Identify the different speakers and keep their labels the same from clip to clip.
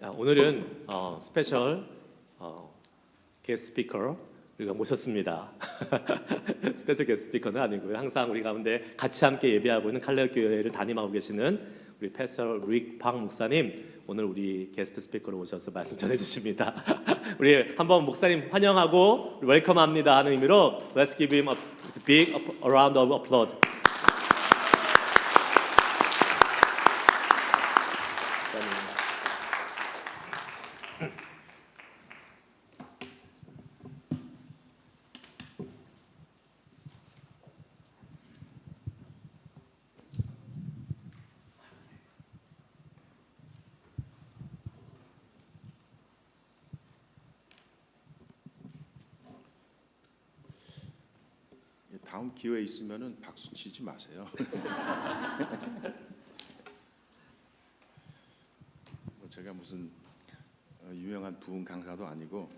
Speaker 1: 오늘은 스페셜 게스트 스피커 우리가 모셨습니다. 스페셜 게스트 스피커는 아니고요. 항상 우리 가운데 같이 함께 예배하고 있는 칼레오 교회를 담임하고 계시는 우리 패스터 릭 박 목사님 오늘 우리 게스트 스피커로 오셔서 말씀 전해 주십니다. 우리 한번 목사님 환영하고 웰컴합니다 하는 의미로 Let's give him a big round of applause.
Speaker 2: 다음 기회 있으면은 박수 치지 마세요. 제가 무슨 유명한 부흥 강사도 아니고.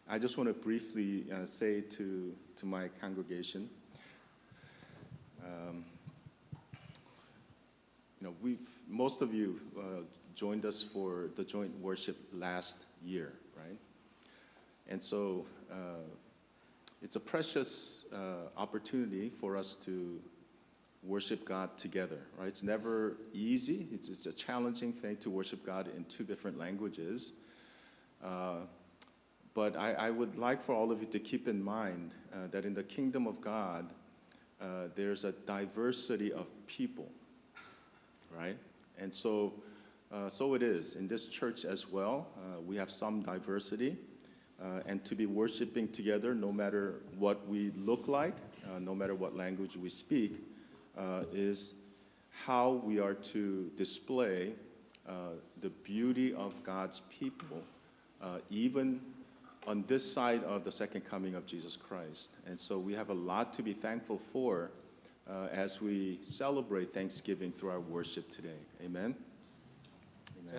Speaker 2: I just want to briefly say to my congregation, most of you joined us for the joint worship last year, right? And so it's a precious opportunity for us to worship God together, right? It's never easy. It's a challenging thing to worship God in two different languages. But I would like for all of you to keep in mind that in the kingdom of God, there's a diversity of people, right? And so it is in this church as well. We have some diversity. And to be worshiping together, no matter what we look like, no matter what language we speak, is how we are to display the beauty of God's people, even on this side of the second coming of Jesus Christ. And so we have a lot to be thankful for as we celebrate Thanksgiving through our worship today. Amen.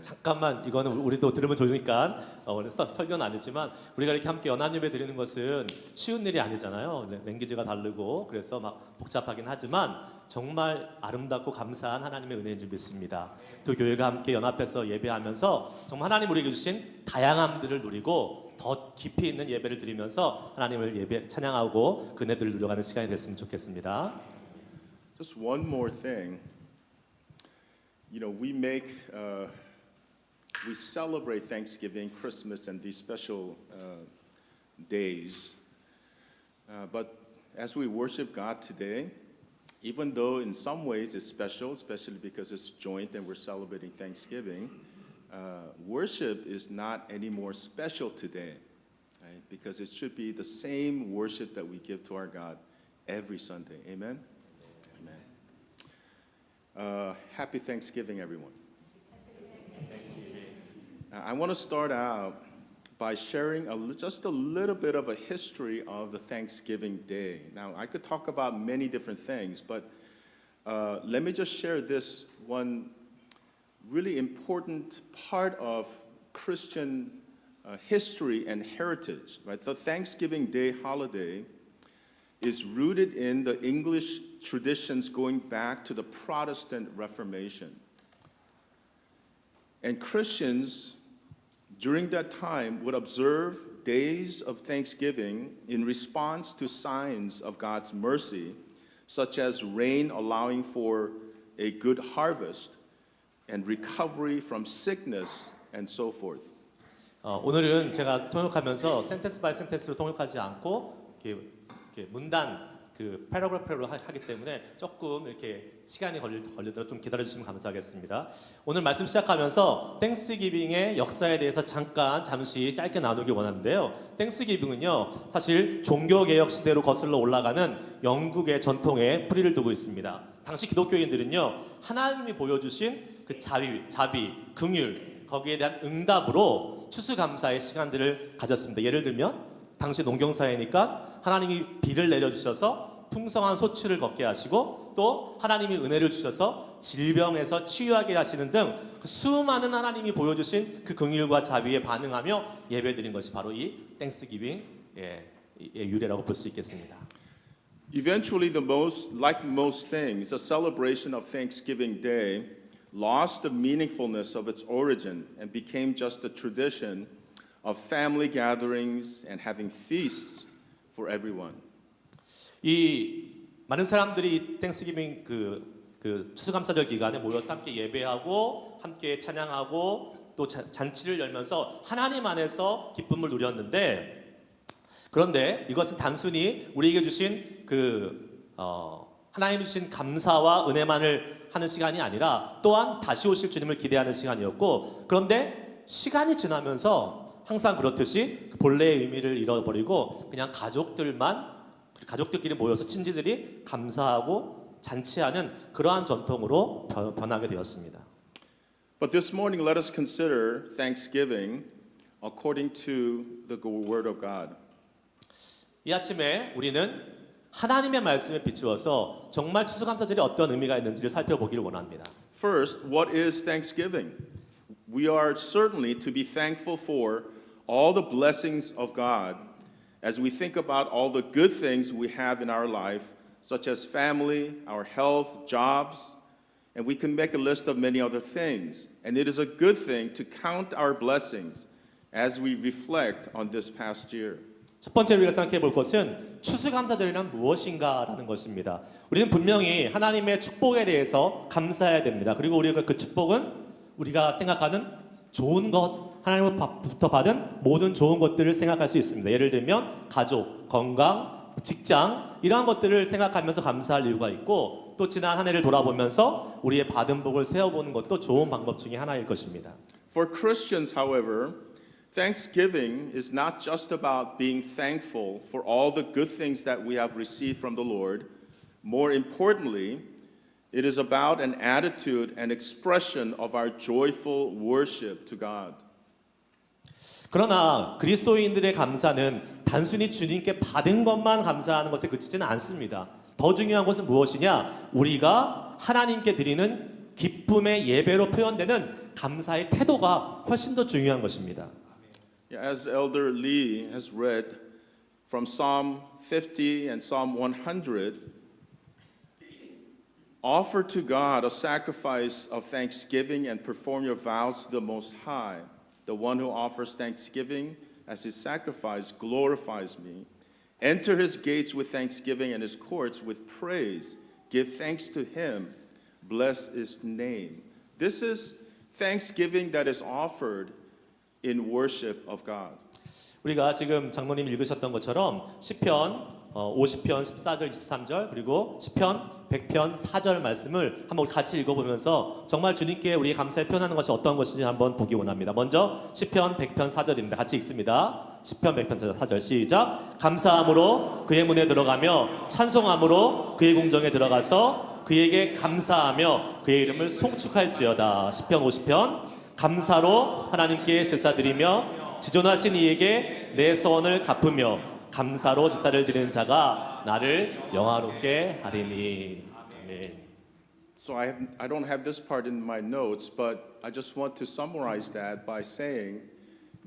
Speaker 1: 잠깐만 이거는 우리도 들으면 좋으니까 오늘 설교는 아니지만 우리가 이렇게 함께 연합 예배 드리는 것은 쉬운 일이 아니잖아요. 랭귀지가 다르고 그래서 막 복잡하긴 하지만 정말 아름답고 감사한 하나님의 은혜인 줄 믿습니다. 두 교회가 함께 연합해서 예배하면서 정말 하나님 우리에게 주신 다양함들을 누리고 더 깊이 있는 예배를 드리면서 하나님을 예배 찬양하고 그 은혜들을 누려가는 시간이 됐으면 좋겠습니다.
Speaker 2: Just one more thing. We celebrate Thanksgiving, Christmas, and these special days. But as we worship God today, even though in some ways it's special, especially because it's joint and we're celebrating Thanksgiving, worship is not any more special today, right? Because it should be the same worship that we give to our God every Sunday. Amen? Amen. Happy Thanksgiving, everyone. I want to start out by sharing just a little bit of a history of the Thanksgiving Day. Now, I could talk about many different things, but let me just share this one really important part of Christian history and heritage. Right? The Thanksgiving Day holiday is rooted in the English traditions going back to the Protestant Reformation. And Christians during that time would observe days of thanksgiving in response to signs of God's mercy, such as rain allowing for a good harvest and recovery from sickness and so forth.
Speaker 1: 오늘은 제가 통역하면서 센텐스 바이 센텐스로 통역하지 않고 이렇게 문단 그 패러그래프로 하기 때문에 조금 이렇게 시간이 걸리더라도 좀 기다려 주시면 감사하겠습니다. 오늘 말씀 시작하면서 땡스기빙의 역사에 대해서 잠시 짧게 나누기 원하는데요. 땡스기빙은요, 사실 종교개혁 시대로 거슬러 올라가는 영국의 전통에 뿌리를 두고 있습니다. 당시 기독교인들은요, 하나님이 보여주신 그 자비, 긍휼, 거기에 대한 응답으로 추수감사의 시간들을 가졌습니다. 예를 들면 당시 농경사회니까 하나님이 비를 내려주셔서 풍성한 소출을 걷게 하시고 또 하나님이 은혜를 주셔서 질병에서 치유하게 하시는 등 그 수많은 하나님이 보여주신 그 긍휼과 자비에 반응하며 예배드린 것이 바로 이 땡스기빙의 유래라고 볼 수 있겠습니다.
Speaker 2: Eventually, like most things, a celebration of Thanksgiving Day lost the meaningfulness of its origin and became just a tradition of family gatherings and having feasts for everyone.
Speaker 1: 이 많은 사람들이 땡스기빙 그 추수감사절 기간에 모여서 함께 예배하고 함께 찬양하고 또 잔치를 열면서 하나님 안에서 기쁨을 누렸는데 그런데 이것은 단순히 우리에게 주신 하나님 주신 감사와 은혜만을 하는 시간이 아니라 또한 다시 오실 주님을 기대하는 시간이었고 그런데 시간이 지나면서 항상 그렇듯이 본래의 의미를 잃어버리고 그냥 가족들끼리 모여서 친지들이 감사하고 잔치하는 그러한 전통으로 변하게 되었습니다.
Speaker 2: But this morning, let us consider Thanksgiving according to the Word of God.
Speaker 1: 이 아침에 우리는 하나님의 말씀에 비추어서 정말 추수감사절이 어떤 의미가 있는지를 살펴보기를 원합니다.
Speaker 2: First, what is Thanksgiving? We are certainly to be thankful for all the blessings of God as we think about all the good things we have in our life, such as family, our health, jobs, and we can make a list of many other things. And it is a good thing to count our blessings as we reflect on this past year.
Speaker 1: 첫 번째로 우리가 생각해 볼 것은 추수감사절이란 무엇인가라는 것입니다. 우리는 분명히 하나님의 축복에 대해서 감사해야 됩니다. 그리고 우리가 그 축복은 우리가 생각하는 좋은 것, 하나님으로부터 받은 모든 좋은 것들을 생각할 수 있습니다. 예를 들면 가족, 건강, 직장 이러한 것들을 생각하면서 감사할 이유가 있고 또 지난 한 해를 돌아보면서 우리의 받은 복을 세어보는 것도 좋은 방법 중에 하나일 것입니다.
Speaker 2: For Christians, however, Thanksgiving is not just about being thankful for all the good things that we have received from the Lord. More importantly, it is about an attitude and expression of our joyful worship to God.
Speaker 1: 그러나 그리스도인들의 감사는 단순히 주님께 받은 것만 감사하는 것에 그치지는 않습니다. 더 중요한 것은 무엇이냐? 우리가 하나님께 드리는 기쁨의 예배로 표현되는 감사의 태도가 훨씬 더 중요한 것입니다.
Speaker 2: As Elder Lee has read from Psalm 50 and Psalm 100, offer to God a sacrifice of thanksgiving and perform your vows to the Most High. The one who offers thanksgiving as his sacrifice glorifies me. Enter his gates with thanksgiving and his courts with praise. Give thanks to him. Bless his name. This is thanksgiving that is offered in worship of God.
Speaker 1: 우리가 지금 장로님 읽으셨던 것처럼 시편 50편 14절 23절 그리고 시편 100편 4절 말씀을 한번 같이 읽어보면서 정말 주님께 우리의 감사를 표현하는 것이 어떤 것인지 한번 보기 원합니다. 먼저 시편 100편 4절입니다. 같이 읽습니다. 시편 100편 4절 시작. 감사함으로 그의 문에 들어가며 찬송함으로 그의 궁정에 들어가서 그에게 감사하며 그의 이름을 송축할지어다. 시편 50편 감사로 하나님께 제사드리며 지존하신 이에게 내 소원을 갚으며 감사로 제사를 드리는 자가 나를 영화롭게 하리니. 아멘.
Speaker 2: So I don't have this part in my notes, but I just want to summarize that by saying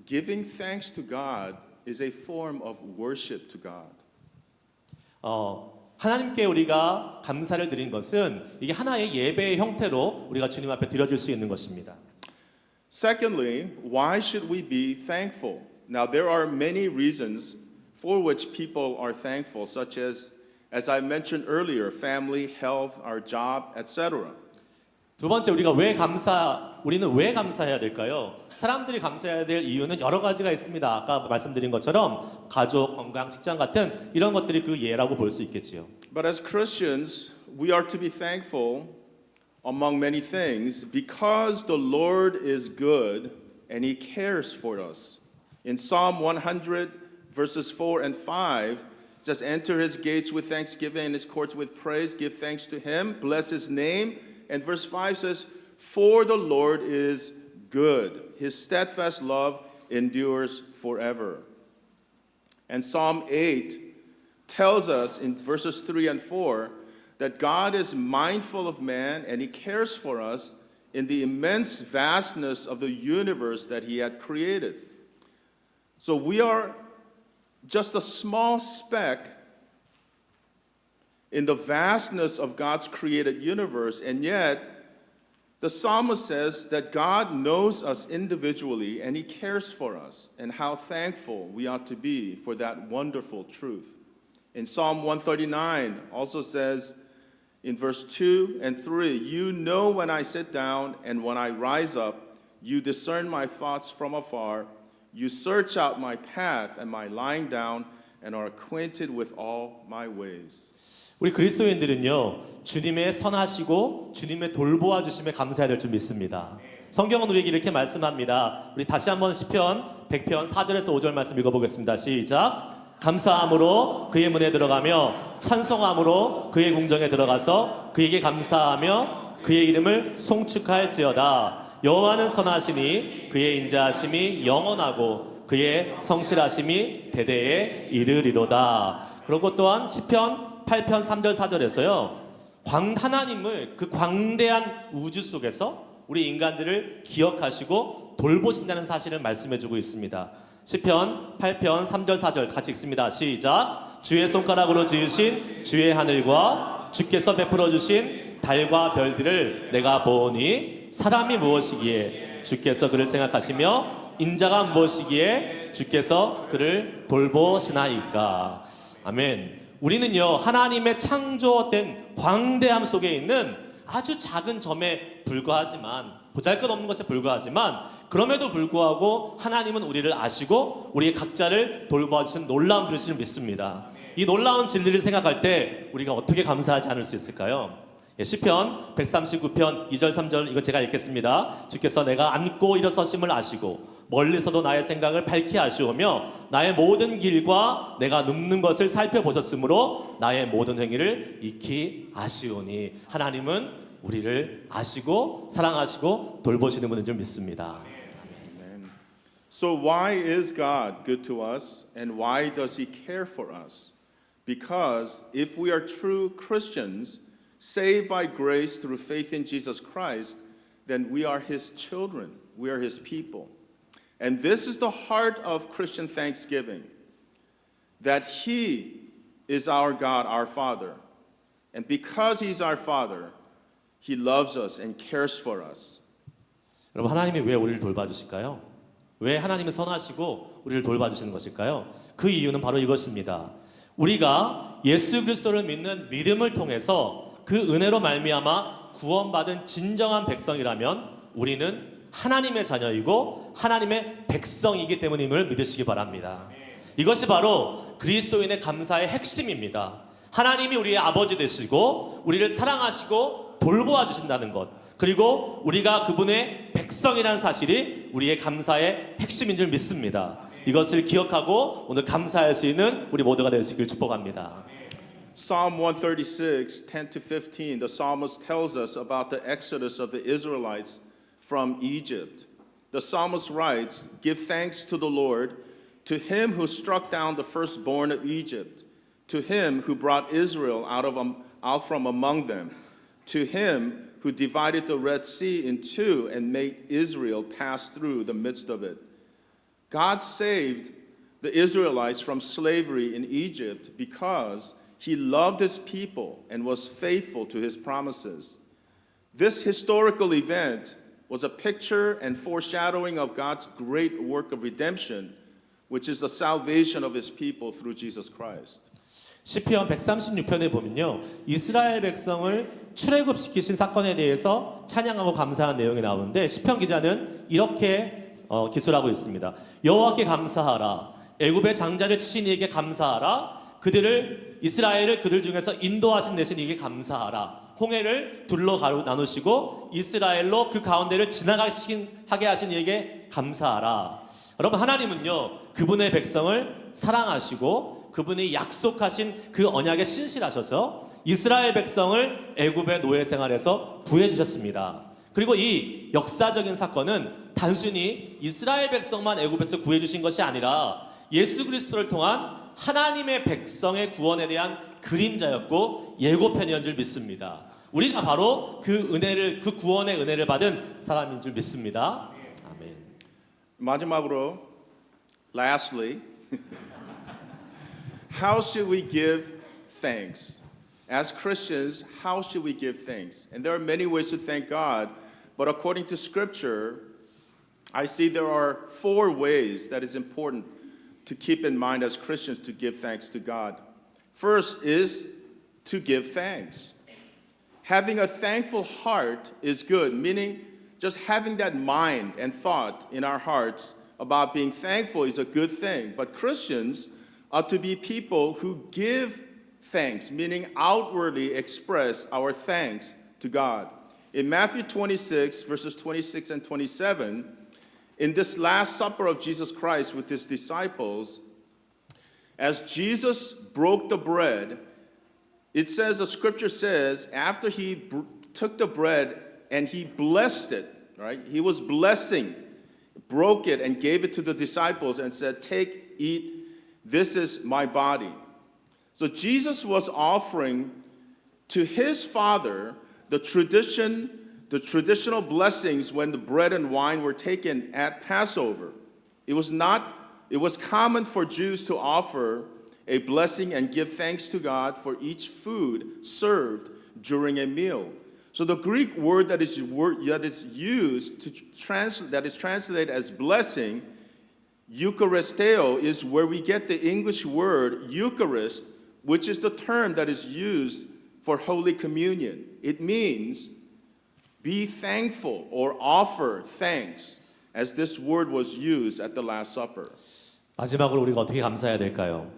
Speaker 2: giving thanks to God is a form of worship to God.
Speaker 1: 하나님께 우리가 감사를 드린 것은 이게 하나의 예배의 형태로 우리가 주님 앞에 드려질 수 있는 것입니다.
Speaker 2: Secondly, why should we be thankful? Now, there are many reasons for which people are thankful, such as I mentioned earlier, family, health, our job, etc.
Speaker 1: 두 번째 우리는 왜 감사해야 될까요? 사람들이 감사해야 될 이유는 여러 가지가 있습니다. 아까 말씀드린 것처럼 가족, 건강, 직장 같은 이런 것들이 그 예라고 볼 수 있겠지요.
Speaker 2: But as Christians, we are to be thankful among many things because the Lord is good and he cares for us. In Psalm 100 verses 4 and 5, it says, enter his gates with thanksgiving and his courts with praise. Give thanks to him. Bless his name. And verse 5 says, for the Lord is good. His steadfast love endures forever. And Psalm 8 tells us in verses 3 and 4 that God is mindful of man and he cares for us in the immense vastness of the universe that he had created. So we are just a small speck in the vastness of God's created universe, and yet The psalmist says that God knows us individually and he cares for us, and how thankful we ought to be for that wonderful truth. In Psalm 139 also says in verse 2 and 3, you know when I sit down and when I rise up, you discern my thoughts from afar. You search out my path and my lying down and are acquainted with all my ways.
Speaker 1: 우리 그리스도인들은요, 주님의 선하시고 주님의 돌보아 주심에 감사해야 될 줄 믿습니다. 성경은 우리에게 이렇게 말씀합니다. 우리 다시 한번 시편 100편 4절에서 5절 말씀 읽어보겠습니다. 시작. 감사함으로 그의 문에 들어가며 찬송함으로 그의 궁정에 들어가서 그에게 감사하며 그의 이름을 송축할지어다. 여호와는 선하시니 그의 인자하심이 영원하고 그의 성실하심이 대대에 이르리로다. 그리고 또한 시편 8편 3절 4절에서요. 하나님을 그 광대한 우주 속에서 우리 인간들을 기억하시고 돌보신다는 사실을 말씀해주고 있습니다. 시편 8편 3절 4절 같이 읽습니다. 시작. 주의 손가락으로 지으신 주의 하늘과 주께서 베풀어 주신 달과 별들을 내가 보니 사람이 무엇이기에 주께서 그를 생각하시며 인자가 무엇이기에 주께서 그를 돌보시나이까. 아멘. 우리는요, 하나님의 창조된 광대함 속에 있는 아주 작은 점에 불과하지만, 보잘것없는 것에 불과하지만, 그럼에도 불구하고 하나님은 우리를 아시고 우리의 각자를 돌보아 주시는 놀라운 분이심을 믿습니다. 이 놀라운 진리를 생각할 때 우리가 어떻게 감사하지 않을 수 있을까요? 시편 139편 2절 3절 이거 제가 읽겠습니다. 주께서 내가 앉고 일어서심을 아시고 멀리서도 나의 생각을 밝히 아시오며 나의 모든 길과 내가 눕는 것을 살펴보셨으므로 나의 모든 행위를 익히 아시오니. 하나님은 우리를 아시고 사랑하시고 돌보시는 분인 줄 믿습니다.
Speaker 2: Amen. So why is God good to us and why does he care for us? Because if we are true Christians, saved by grace through faith in Jesus Christ, then we are his children. We are his people. And this is the heart of Christian thanksgiving, that he is our God, our Father. And because he's our Father, he loves us and cares for us.
Speaker 1: 여러분, 하나님이 왜 우리를 돌봐주실까요? 왜 하나님이 선하시고 우리를 돌봐주시는 것일까요? 그 이유는 바로 이것입니다. 우리가 예수 그리스도를 믿는 믿음을 통해서 그 은혜로 말미암아 구원받은 진정한 백성이라면 우리는 하나님의 자녀이고 하나님의 백성이기 때문임을 믿으시기 바랍니다. 이것이 바로 그리스도인의 감사의 핵심입니다. 하나님이 우리의 아버지 되시고 우리를 사랑하시고 돌보아 주신다는 것, 그리고 우리가 그분의 백성이라는 사실이 우리의 감사의 핵심인 줄 믿습니다. 이것을 기억하고 오늘 감사할 수 있는 우리 모두가 되시길 축복합니다.
Speaker 2: Psalm 136, 10 to 15, the psalmist tells us about the exodus of the Israelites from Egypt. The psalmist writes, "Give thanks to the Lord, to him who struck down the firstborn of Egypt, to him who brought Israel out from among them, to him who divided the Red Sea in two and made Israel pass through the midst of it." God saved the Israelites from slavery in Egypt because he loved his people and was faithful to his promises. This historical event was a picture and foreshadowing of God's great work of redemption, which is the salvation of his people through Jesus Christ.
Speaker 1: 시편 136편에 보면요, 이스라엘 백성을 출애굽시키신 사건에 대해서 찬양하고 감사한 내용이 나오는데 시편 기자는 이렇게 기술하고 있습니다. 여호와께 감사하라. 애굽의 장자를 치신 이에게 감사하라. 이스라엘을 그들 중에서 인도하신 대신 이에게 감사하라. 홍해를 둘로 나누시고 이스라엘로 그 가운데를 지나가게 하신 이에게 감사하라. 여러분, 하나님은요, 그분의 백성을 사랑하시고 그분이 약속하신 그 언약에 신실하셔서 이스라엘 백성을 애굽의 노예 생활에서 구해주셨습니다. 그리고 이 역사적인 사건은 단순히 이스라엘 백성만 애굽에서 구해주신 것이 아니라 예수 그리스도를 통한 하나님의 백성의 구원에 대한 그림자였고 예고편이었는 줄 믿습니다. 우리가 바로 그 은혜를, 그 구원의 은혜를 받은 사람인 줄 믿습니다. 아멘.
Speaker 2: 마지막으로, lastly, how should we give thanks? As Christians, how should we give thanks? And there are many ways to thank God, but according to Scripture, I see there are 4 ways that is important to keep in mind as Christians to give thanks to God. First is to give thanks. Having a thankful heart is good, meaning just having that mind and thought in our hearts about being thankful is a good thing. But Christians are to be people who give thanks, meaning outwardly express our thanks to God. In Matthew 26, verses 26 and 27, in this Last Supper of Jesus Christ with his disciples, as Jesus broke the bread, it says, the scripture says, after he took the bread and he blessed it, right? He was blessing, broke it and gave it to the disciples and said, take, eat, this is my body. So Jesus was offering to his Father the traditional blessings when the bread and wine were taken at Passover. It was common for Jews to offer a blessing and give thanks to God for each food served during a meal. So the Greek word that is used that is translated as blessing, Eucharisteo, is where we get the English word Eucharist, which is the term that is used for Holy Communion. It means be thankful or offer thanks, as this word was used at the Last Supper.
Speaker 1: 마지막으로 우리가 어떻게 감사해야 될까요?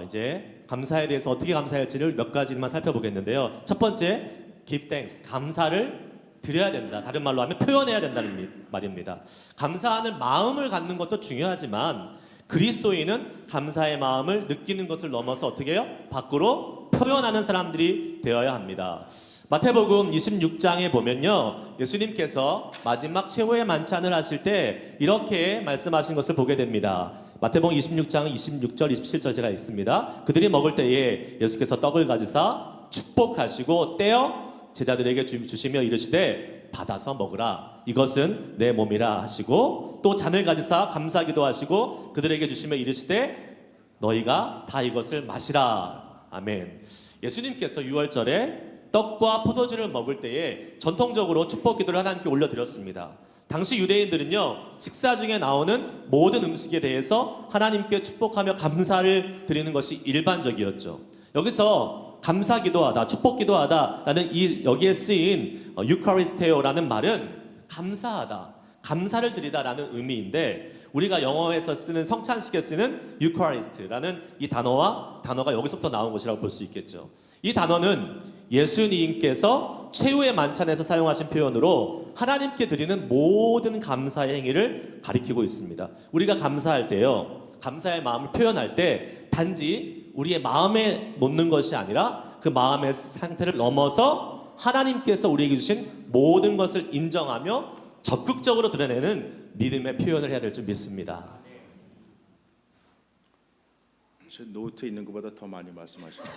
Speaker 1: 이제 감사에 대해서 어떻게 감사할지를 몇 가지만 살펴보겠는데요. 첫 번째, give thanks, 감사를 드려야 된다. 다른 말로 하면 표현해야 된다는 말입니다. 감사하는 마음을 갖는 것도 중요하지만 그리스도인은 감사의 마음을 느끼는 것을 넘어서 어떻게 해요? 밖으로 표현하는 사람들이 되어야 합니다. 마태복음 26장에 보면요, 예수님께서 마지막 최후의 만찬을 하실 때 이렇게 말씀하신 것을 보게 됩니다. 마태복음 26장 26절 27절 있습니다. 그들이 먹을 때에 예수께서 떡을 가지사 축복하시고 떼어 제자들에게 주시며 이르시되 받아서 먹으라, 이것은 내 몸이라 하시고, 또 잔을 가지사 감사기도 하시고 그들에게 주시며 이르시되 너희가 다 이것을 마시라. 아멘. 예수님께서 유월절에 떡과 포도주를 먹을 때에 전통적으로 축복 기도를 하나님께 올려드렸습니다. 당시 유대인들은요, 식사 중에 나오는 모든 음식에 대해서 하나님께 축복하며 감사를 드리는 것이 일반적이었죠. 여기서 감사 기도하다, 축복 기도하다라는 여기에 쓰인 유카리스테오라는 말은 감사하다, 감사를 드리다라는 의미인데, 우리가 영어에서 쓰는 성찬식에 쓰는 유카리스트라는 이 단어가 여기서부터 나온 것이라고 볼 수 있겠죠. 이 단어는 예수님께서 최후의 만찬에서 사용하신 표현으로 하나님께 드리는 모든 감사의 행위를 가리키고 있습니다. 우리가 감사할 때요, 감사의 마음을 표현할 때 단지 우리의 마음에 놓는 것이 아니라 그 마음의 상태를 넘어서 하나님께서 우리에게 주신 모든 것을 인정하며 적극적으로 드러내는 믿음의 표현을 해야 될 줄 믿습니다.
Speaker 2: 제 노트에 있는 것보다 더 많이 말씀하시네요.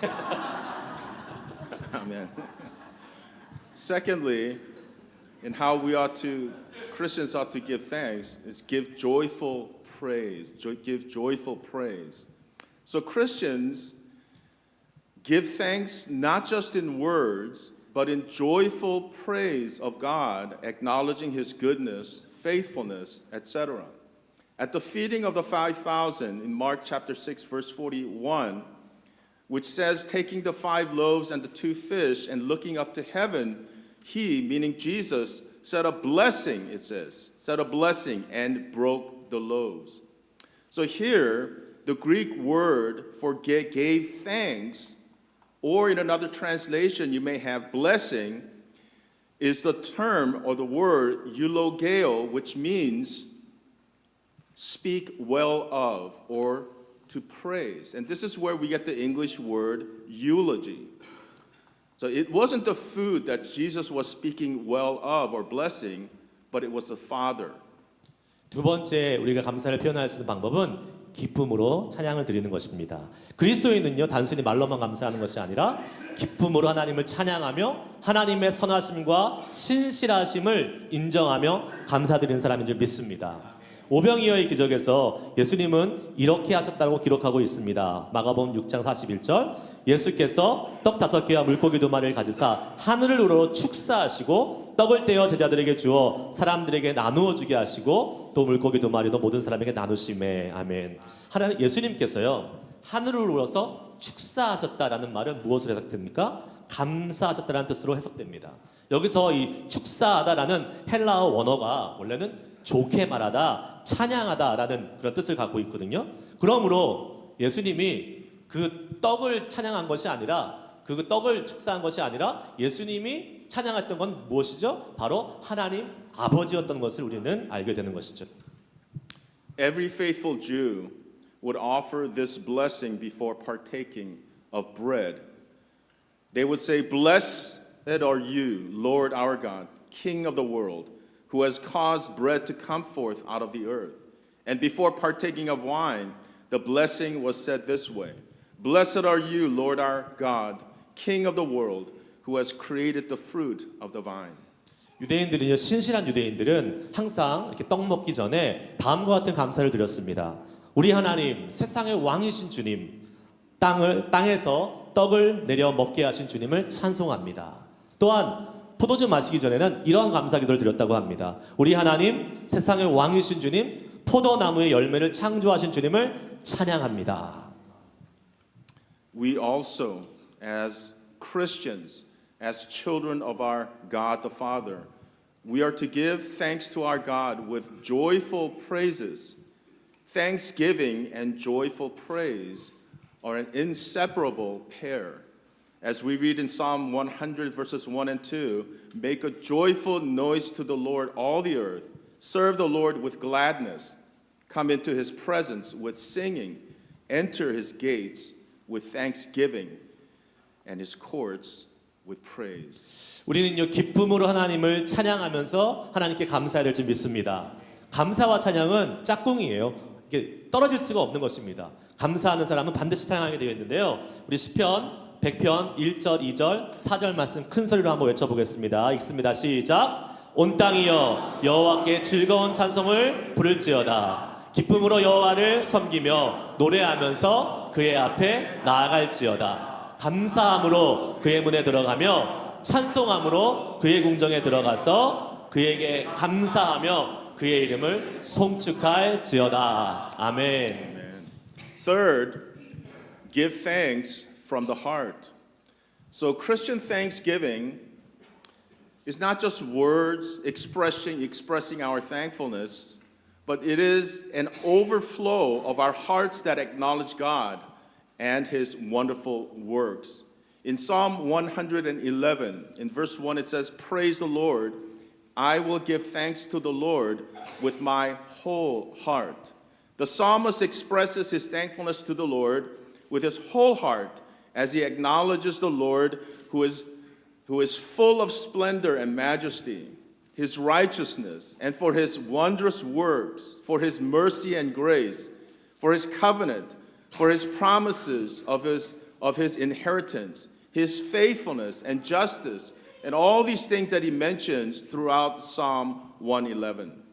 Speaker 2: Amen. Secondly, in how Christians ought to give thanks is give joyful praise. Give joyful praise. So Christians give thanks not just in words, but in joyful praise of God, acknowledging His goodness, faithfulness, etc. At the feeding of the 5,000 in Mark chapter 6, verse 41, which says, taking the 5 loaves and the 2 fish and looking up to heaven, he, meaning Jesus, said a blessing, it says, and broke the loaves. So here, the Greek word for gave thanks, or in another translation you may have blessing, is the term or the word eulogeo, which means speak well of or to praise. And this is where we get the English word eulogy. So it wasn't the food that Jesus was speaking well of or blessing, but it was the Father.
Speaker 1: 두 번째 우리가 감사를 표현할 수 있는 방법은 기쁨으로 찬양을 드리는 것입니다. 그리스도인은요, 단순히 말로만 감사하는 것이 아니라 기쁨으로 하나님을 찬양하며 하나님의 선하심과 신실하심을 인정하며 감사드리는 사람인 줄 믿습니다. 오병이어의 기적에서 예수님은 이렇게 하셨다고 기록하고 있습니다. 마가복음 6장 41절, 예수께서 떡 5개와 물고기 2마리를 가지사 하늘을 우러 축사하시고 떡을 떼어 제자들에게 주어 사람들에게 나누어 주게 하시고 또 물고기 2마리도 모든 사람에게 나누심에 아멘. 하나님 예수님께서요 하늘을 우러서 축사하셨다라는 말은 무엇으로 해석됩니까? 감사하셨다라는 뜻으로 해석됩니다. 여기서 이 축사하다라는 헬라어 원어가 원래는 좋게 말하다, 찬양하다라는 그런 뜻을 갖고 있거든요. 그러므로 예수님이 그 떡을 찬양한 것이 아니라 그 떡을 축사한 것이 아니라 예수님이 찬양했던 건 무엇이죠? 바로 하나님 아버지였던 것을 우리는 알게 되는 것이죠.
Speaker 2: Every faithful Jew would offer this blessing before partaking of bread. They would say, "Blessed are you, Lord our God, King of the world, who has caused bread to come forth out of the earth." And before partaking of wine, the blessing was said this way: "Blessed are you, Lord our God, King of the world, who has created the fruit of the vine."
Speaker 1: 유대인들은요, 신실한 유대인들은 항상 이렇게 떡 먹기 전에 다음과 같은 감사를 드렸습니다. 우리 하나님, 세상의 왕이신 주님, 땅에서 떡을 내려 먹게 하신 주님을 찬송합니다. 또한 포도주 마시기 전에는 이러한 감사 기도를 드렸다고 합니다. 우리 하나님, 세상의 왕이신 주님, 포도나무의 열매를 창조하신 주님을 찬양합니다.
Speaker 2: We also, as Christians, as children of our God the Father, we are to give thanks to our God with joyful praises. Thanksgiving and joyful praise are an inseparable pair. As we read in Psalm 100 verses 1 and 2, "Make a joyful noise to the Lord, all the earth. Serve the Lord with gladness. Come into his presence with singing. Enter his gates with thanksgiving and his courts with praise."
Speaker 1: 우리는요, 기쁨으로 하나님을 찬양하면서 하나님께 감사해야 될 줄 믿습니다. 감사와 찬양은 짝꿍이에요. 이게 떨어질 수가 없는 것입니다. 감사하는 사람은 반드시 찬양하게 되어 있는데요. 우리 시편 100편 1절, 2절, 4절 말씀 큰 소리로 한번 외쳐보겠습니다. 읽습니다. 시작. 온 땅이여 여호와께 즐거운 찬송을 부를지어다. 기쁨으로 여호와를 섬기며 노래하면서 그의 앞에 나아갈지어다. 감사함으로 그의 문에 들어가며 찬송함으로 그의 궁정에 들어가서 그에게 감사하며 그의 이름을 송축할지어다. 아멘.
Speaker 2: Amen. Third, give thanks from the heart. So Christian thanksgiving is not just words expressing our thankfulness, but it is an overflow of our hearts that acknowledge God and his wonderful works. In Psalm 111, in verse 1, it says, "Praise the Lord. I will give thanks to the Lord with my whole heart." The psalmist expresses his thankfulness to the Lord with his whole heart as he acknowledges the Lord who is full of splendor and majesty, his righteousness, and for his wondrous works, for his mercy and grace, for his covenant, for his promises of his inheritance, his faithfulness and justice, and all these things that he mentions throughout Psalm 111.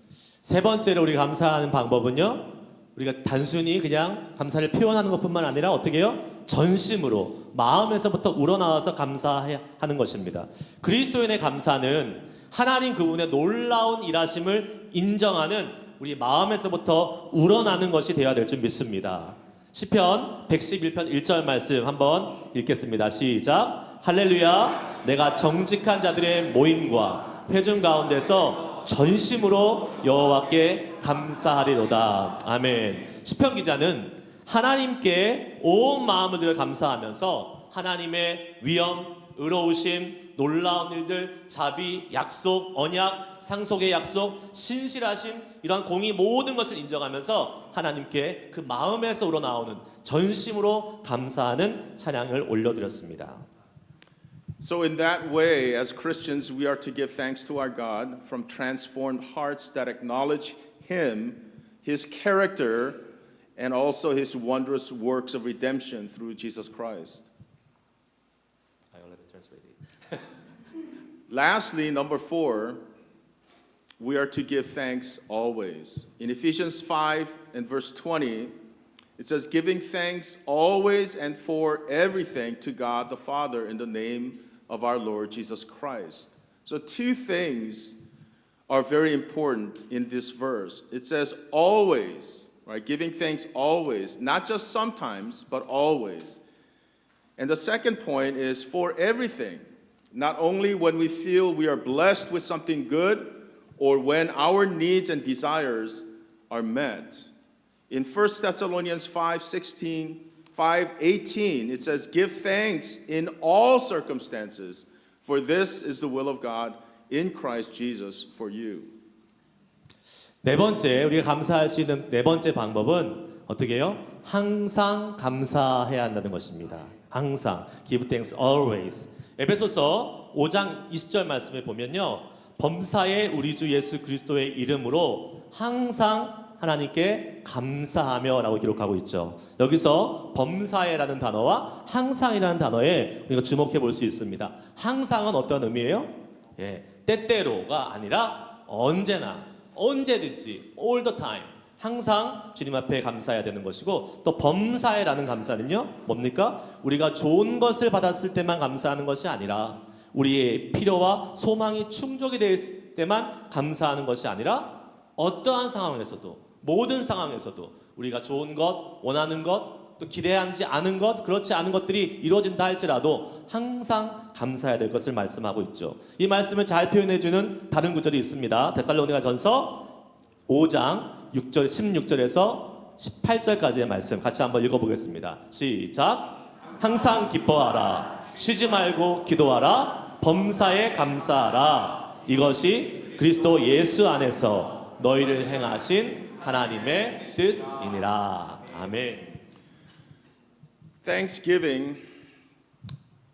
Speaker 1: 세 번째로 우리가 감사하는 방법은요, 우리가 단순히 그냥 감사를 표현하는 것뿐만 아니라 어떻게 해요? 전심으로 마음에서부터 우러나와서 감사하는 것입니다. 그리스도인의 감사는 하나님 그분의 놀라운 일하심을 인정하는 우리 마음에서부터 우러나는 것이 되어야 될 줄 믿습니다. 시편 111편 1절 말씀 한번 읽겠습니다. 시작. 할렐루야. 내가 정직한 자들의 모임과 회중 가운데서 전심으로 여호와께 감사하리로다. 아멘. 시편 기자는 하나님께 온 마음을 들여 감사하면서 하나님의 위엄, 의로우심, 놀라운 일들, 자비, 약속, 언약, 상속의 약속, 신실하심, 이러한 공의 모든 것을 인정하면서 하나님께 그 마음에서 우러나오는 전심으로 감사하는 찬양을 올려드렸습니다.
Speaker 2: So in that way, as Christians, we are to give thanks to our God from transformed hearts that acknowledge Him, His character, and also His wondrous works of redemption through Jesus Christ.
Speaker 1: I already translated.
Speaker 2: Lastly, number 4, we are to give thanks always. In Ephesians 5 and verse 20, It says, giving thanks always and for everything to God the Father in the name of our Lord Jesus Christ. So two things are very important in this verse. It says always, right? Giving thanks always, not just sometimes, but always. And the second point is for everything, not only when we feel we are blessed with something good or when our needs and desires are met. In 1 Thessalonians 5:18, it says, give thanks in all circumstances, for this is the will of God in Christ Jesus for you.
Speaker 1: 네 번째, 우리가 감사할 수 있는 네 번째 방법은 어떻게 해요? 항상 감사해야 한다는 것입니다. 항상. Give thanks always. 에베소서 5장 20절 말씀에 보면요. 범사에 우리 주 예수 그리스도의 이름으로 항상 하나님께 감사하며 라고 기록하고 있죠. 여기서 범사에라는 단어와 항상이라는 단어에 우리가 주목해 볼 수 있습니다. 항상은 어떤 의미예요? 때때로가 아니라 언제나, 언제든지, all the time. 항상 주님 앞에 감사해야 되는 것이고, 또 범사에라는 감사는요, 뭡니까? 우리가 좋은 것을 받았을 때만 감사하는 것이 아니라 우리의 필요와 소망이 충족이 될 때만 감사하는 것이 아니라 어떠한 상황에서도, 모든 상황에서도 우리가 좋은 것, 원하는 것, 또 기대하지 않은 것, 그렇지 않은 것들이 이루어진다 할지라도 항상 감사해야 될 것을 말씀하고 있죠. 이 말씀을 잘 표현해주는 다른 구절이 있습니다. 데살로니가 전서 5장 6절, 16절에서 18절까지의 말씀 같이 한번 읽어보겠습니다. 시작. 항상 기뻐하라. 쉬지 말고 기도하라. 범사에 감사하라. 이것이 그리스도 예수 안에서 너희를 행하신 하나님의 뜻이니라. 아멘.
Speaker 2: Thanksgiving,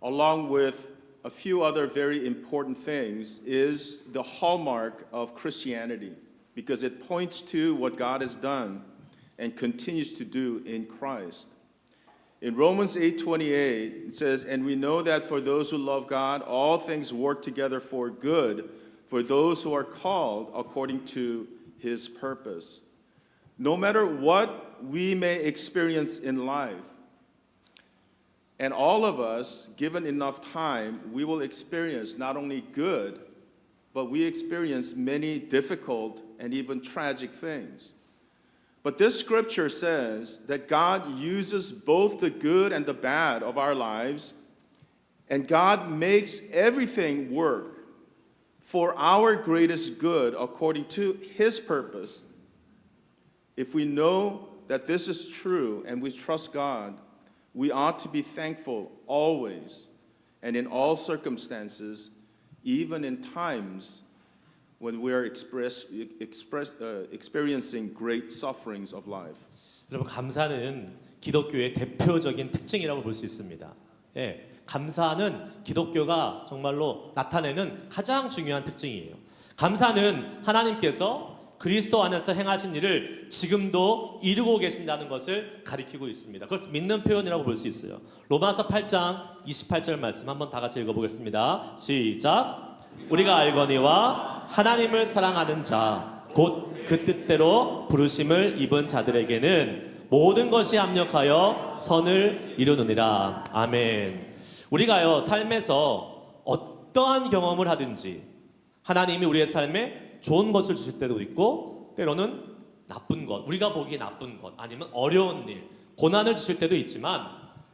Speaker 2: along with a few other very important things, is the hallmark of Christianity because it points to what God has done and continues to do in Christ. In Romans 8:28, it says, and we know that for those who love God, all things work together for good, for those who are called according to his purpose. No matter what we may experience in life, and all of us, given enough time, we will experience not only good, but we experience many difficult and even tragic things. But this scripture says that God uses both the good and the bad of our lives, and God makes everything work for our greatest good according to his purpose. If we know that this is true and we trust God, we ought to be thankful always and in all circumstances, even in times when we are experiencing great sufferings of life.
Speaker 1: 여러분, 감사는 기독교의 대표적인 특징이라고 볼 수 있습니다. 감사는 기독교가 정말로 나타내는 가장 중요한 특징이에요. 감사는 하나님께서 그리스도 안에서 행하신 일을 지금도 이루고 계신다는 것을 가리키고 있습니다. 그래서 믿는 표현이라고 볼 수 있어요. 로마서 8장 28절 말씀 한번 다 같이 읽어보겠습니다. 시작. 우리가 알거니와 하나님을 사랑하는 자, 곧 그 뜻대로 부르심을 입은 자들에게는 모든 것이 합력하여 선을 이루느니라. 아멘. 우리가요, 삶에서 어떠한 경험을 하든지 하나님이 우리의 삶에 좋은 것을 주실 때도 있고, 때로는 나쁜 것, 우리가 보기에 나쁜 것, 아니면 어려운 일, 고난을 주실 때도 있지만,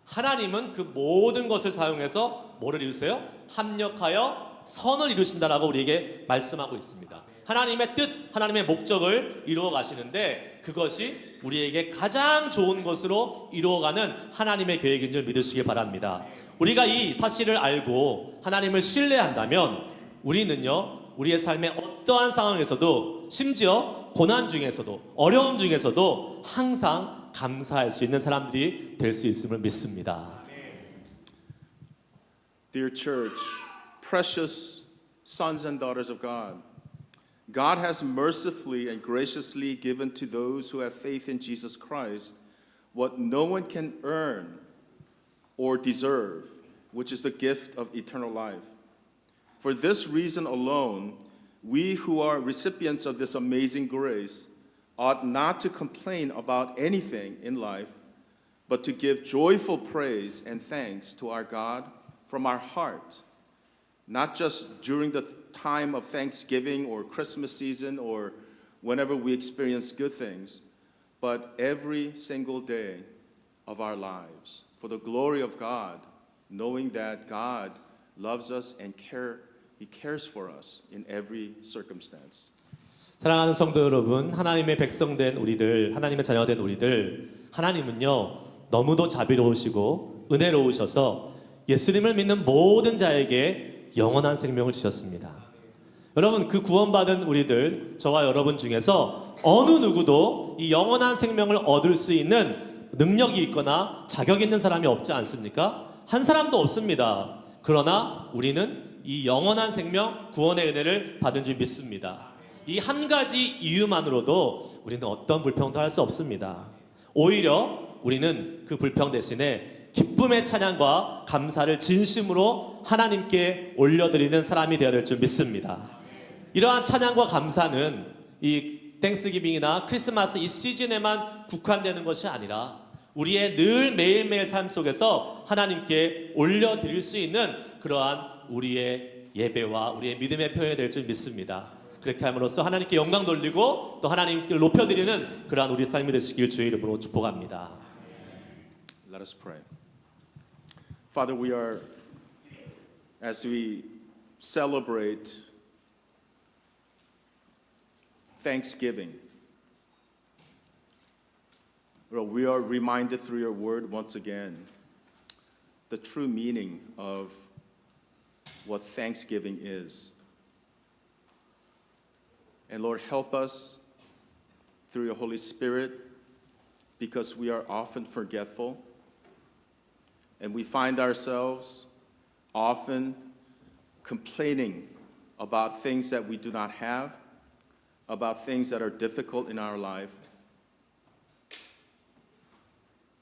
Speaker 1: 하나님은 그 모든 것을 사용해서 뭐를 이루세요? 합력하여 선을 이루신다라고 우리에게 말씀하고 있습니다. 하나님의 뜻, 하나님의 목적을 이루어 가시는데, 그것이 우리에게 가장 좋은 것으로 이루어가는 하나님의 계획인 줄 믿으시기 바랍니다. 우리가 이 사실을 알고 하나님을 신뢰한다면, 우리는요, 우리의 삶의 어떠한 상황에서도, 심지어 고난 중에서도, 어려움 중에서도 항상 감사할 수 있는 사람들이 될 수 있음을 믿습니다.
Speaker 2: Dear church, precious sons and daughters of God, God has mercifully and graciously given to those who have faith in Jesus Christ what no one can earn or deserve, which is the gift of eternal life. For this reason alone, we who are recipients of this amazing grace ought not to complain about anything in life, but to give joyful praise and thanks to our God from our heart, not just during the time of Thanksgiving or Christmas season or whenever we experience good things, but every single day of our lives, for the glory of God, knowing that God loves us and He cares for us in every circumstance.
Speaker 1: 사랑하는 성도 여러분, 하나님의 백성된 우리들, 하나님의 자녀된 우리들, 하나님은요 너무도 자비로우시고 은혜로우셔서 예수님을 믿는 모든 자에게 영원한 생명을 주셨습니다. 여러분, 그 구원받은 우리들, 저와 여러분 중에서 어느 누구도 이 영원한 생명을 얻을 수 있는 능력이 있거나 자격이 있는 사람이 없지 않습니까? 한 사람도 없습니다. 그러나 우리는 이 영원한 생명, 구원의 은혜를 받은 줄 믿습니다. 이 한 가지 이유만으로도 우리는 어떤 불평도 할 수 없습니다. 오히려 우리는 그 불평 대신에 기쁨의 찬양과 감사를 진심으로 하나님께 올려드리는 사람이 되어야 될 줄 믿습니다. 이러한 찬양과 감사는 이 땡스기빙이나 크리스마스 이 시즌에만 국한되는 것이 아니라 우리의 늘 매일매일 삶 속에서 하나님께 올려드릴 수 있는 그러한 우리의 예배와 우리의 믿음의 표현이 될 줄 믿습니다. 그렇게 함으로써 하나님께 영광 돌리고 또 하나님께 높여드리는 그러한 우리 삶이 되시길 주의 이름으로 축복합니다.
Speaker 2: Let us pray. Father, we are, as we celebrate Thanksgiving, we are reminded through your word once again the true meaning of what Thanksgiving is. And Lord, help us through your Holy Spirit, because we are often forgetful and we find ourselves often complaining about things that we do not have, about things that are difficult in our life.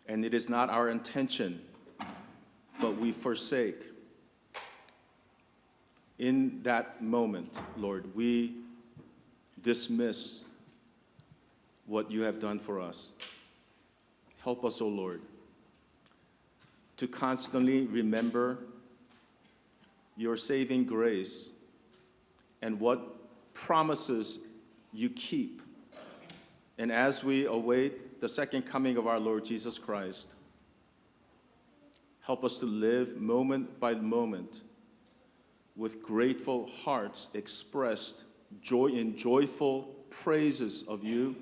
Speaker 2: And it is not our intention, but we forsake. In that moment, Lord, we dismiss what you have done for us. Help us, O Lord, to constantly remember your saving grace and what promises you keep. And as we await the second coming of our Lord Jesus Christ, help us to live moment by moment with grateful hearts expressed in joyful praises of you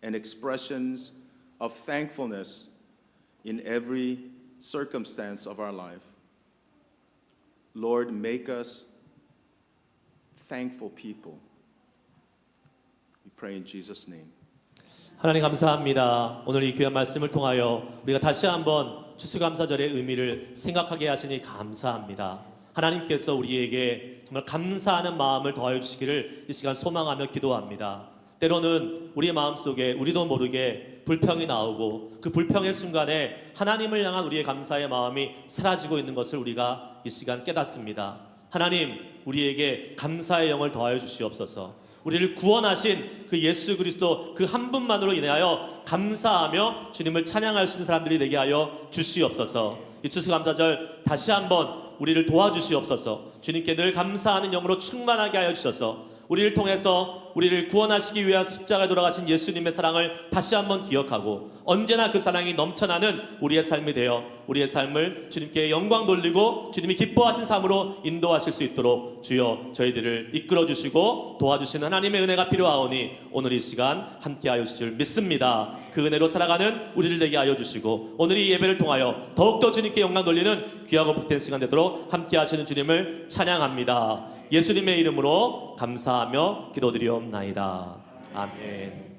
Speaker 2: and expressions of thankfulness in every circumstance of our life. Lord, make us thankful people. We pray in Jesus' name.
Speaker 1: 하나님 감사합니다. 오늘 이 귀한 말씀을 통하여 우리가 다시 한번 추수감사절의 의미를 생각하게 하시니 감사합니다. 하나님께서 우리에게 정말 감사하는 마음을 더하여 주시기를 이 시간 소망하며 기도합니다. 때로는 우리의 마음속에 우리도 모르게 불평이 나오고 그 불평의 순간에 하나님을 향한 우리의 감사의 마음이 사라지고 있는 것을 우리가 이 시간 깨닫습니다. 하나님, 우리에게 감사의 영을 더하여 주시옵소서. 우리를 구원하신 그 예수 그리스도 그 한 분만으로 인하여 감사하며 주님을 찬양할 수 있는 사람들이 되게 하여 주시옵소서. 이 추수감사절 다시 한번 우리를 도와주시옵소서. 주님께 늘 감사하는 영으로 충만하게 하여 주셔서 우리를 통해서 우리를 구원하시기 위하여 십자가에 돌아가신 예수님의 사랑을 다시 한번 기억하고 언제나 그 사랑이 넘쳐나는 우리의 삶이 되어 우리의 삶을 주님께 영광 돌리고 주님이 기뻐하신 삶으로 인도하실 수 있도록 주여 저희들을 이끌어 주시고 도와주시는 하나님의 은혜가 필요하오니 오늘 이 시간 함께 하여 주실 줄 믿습니다. 그 은혜로 살아가는 우리를 되게 하여 주시고 오늘 이 예배를 통하여 더욱더 주님께 영광 돌리는 귀하고 복된 시간 되도록 함께 하시는 주님을 찬양합니다. 예수님의 이름으로 감사하며 기도드리옵나이다. 아멘.